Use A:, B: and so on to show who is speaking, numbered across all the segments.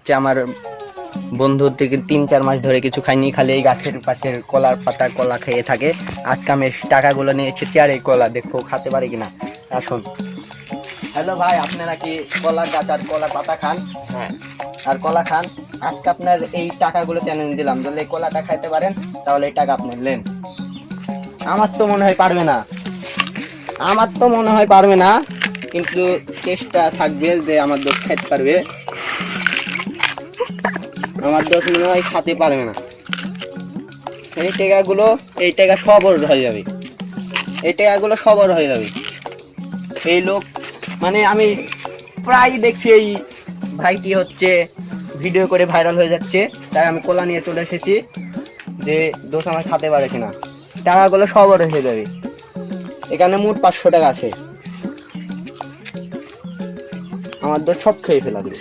A: হচ্ছে আমার বন্ধুর থেকে 3-4 মাস ধরে কিছু খাইনি, খালি এই গাছের পাশের কলার পাতা কলা খেয়ে থাকে। আজকে আমি টাকাগুলো নিয়ে এসেছি আর এই কলা দেখো খেতে পারি কিনা। আসুন। হ্যালো ভাই, আপনারা কি কলা গাছ আর কলা পাতা খান?
B: হ্যাঁ।
A: আর কলা খান? আজকে আপনার এই টাকাগুলো চ্যালেঞ্জ দিলাম, যদি এই কলাটা খাইতে পারেন তাহলে এই টাকা আপনি নেন। আমার তো মনে হয় পারবে না, কিন্তু চেষ্টা থাকবে যে আমার দোষ খাইতে পারবে। আমার দোষ মনে হয় খাতে পারবে না। এই টাকা সবর হয়ে যাবে, এই লোক মানে আমি প্রায় দেখছি এই ভাইটি হচ্ছে ভিডিও করে ভাইরাল হয়ে যাচ্ছে, তাই আমি কলা নিয়ে চলে এসেছি যে দোষ আমার খাতে পারে কিনা। টাকাগুলো সবর হয়ে যাবে। এখানে মোট 500 টাকা আছে, আমার দোষ সব খেয়ে ফেলা দেবে।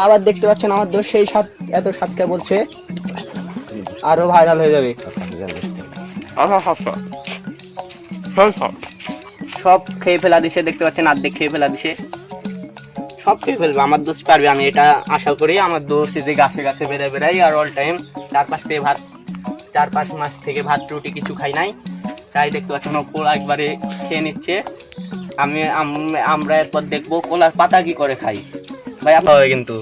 A: আবার দেখতে পাচ্ছেন আমার দোষ সেই সাত এত সাতটা বলছে, আরো ভাইরাল হয়ে যাবে। সব খেয়ে ফেলা দিছে, দেখতে পাচ্ছেন আর্ধেক খেয়ে ফেলা দিছে, সব খেয়ে ফেলবে। আমার দোষ পারবে, আমি এটা আশা করি। আমার দোষ যে গাছে গাছে বেড়াই আর অল টাইম 4-5 মাস থেকে ভাত রুটি কিছু খাই নাই, তাই দেখতে পাচ্ছেন কোলা একবারে খেয়ে নিচ্ছে। আমরা এরপর দেখবো কোলার পাতা কি করে খাই। ভাই আপনার কিন্তু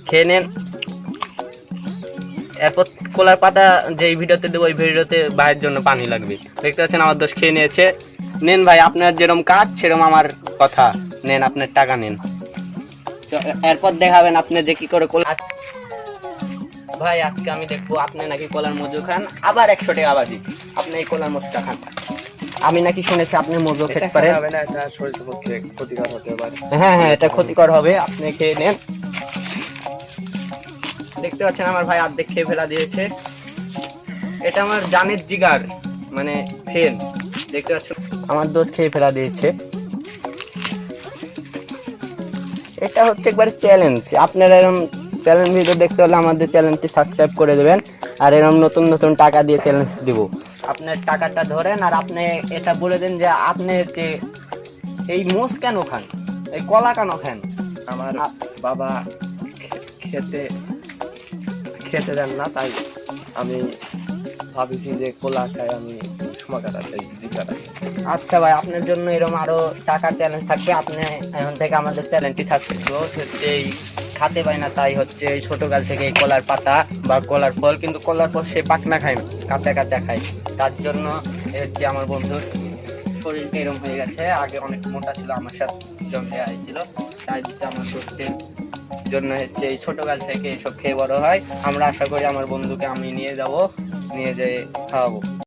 A: খেয়ে নেন। এরপর কলার পাতা যে ভিডিওতে দেবো, ওই ভিডিওতে ভাইয়ের জন্য পানি লাগবে। দেখতে পাচ্ছেন আমার দোষ খেয়ে নিয়েছে। নেন ভাই, আপনার যেরকম কাজ সেরকম আমার কথা, নেন আপনার টাকা নেন। এরপর দেখাবেন আপনি যে কি করে কলা। ভাই আজকে আমি দেখবো আপনি নাকি কলার মজু খান, আবার 100 টাকা বাজি। আপনি এই কলার মজুটা খান। আমি নাকি শুনেছি আপনি মজু খেতে পারেন। হ্যাঁ হ্যাঁ, এটা ক্ষতিকর হবে, আপনি খেয়ে নেন। দেখতে পাচ্ছেন আমার ভাই অর্ধেক খেয়ে ফেলা দিয়েছে। এটা আমার জানের জিগার, মানে ফেল। দেখতে পাচ্ছেন আমার দোষ খেয়ে ফেলা দিয়েছে। এটা হচ্ছে একবার চ্যালেঞ্জ। আপনারা এরকম চ্যালেঞ্জ ভিডিও দেখতে হলে আমাদের চ্যানেলটি সাবস্ক্রাইব করে দেবেন, আর এরকম নতুন নতুন টাকা দিয়ে চ্যালেঞ্জ দিব। আপনার টাকাটা ধরেন আর আপনি এটা বলে দেন যে আপনি যে এই মোষ কেন খান, এই কলা কেন খান।
B: আমার বাবা খেতে দেন না, তাই আমি ভাবিছি যে কোলা খাই আমি সময় কাটাতে।
A: আচ্ছা ভাই, আপনার জন্য এরকম আরো টাকার চ্যালেঞ্জ থাকবে। আপনি এখন থেকে আমাদের চ্যানেলটি সাবস্ক্রাইব করুন। হচ্ছে এই খাতে পায় না, তাই হচ্ছে এই ছোটকাল থেকে এই কলার পাতা বা কলার ফল, কিন্তু কলার ফল সে পাকনা খায় না, কাঁচা কাঁচা খায়। তার জন্য হচ্ছে আমার বন্ধুর শরীরটা এরকম হয়ে গেছে। আগে অনেক মোটা ছিল, আমার সাথে জমে আইছিল, তাই আমার দোস্তের জন্য হচ্ছে এই ছোটকাল থেকে এসব খেয়ে বড় হয়। আমরা আশা করি আমার বন্ধুকে আমি নিয়ে যেয়ে খাওয়াবো।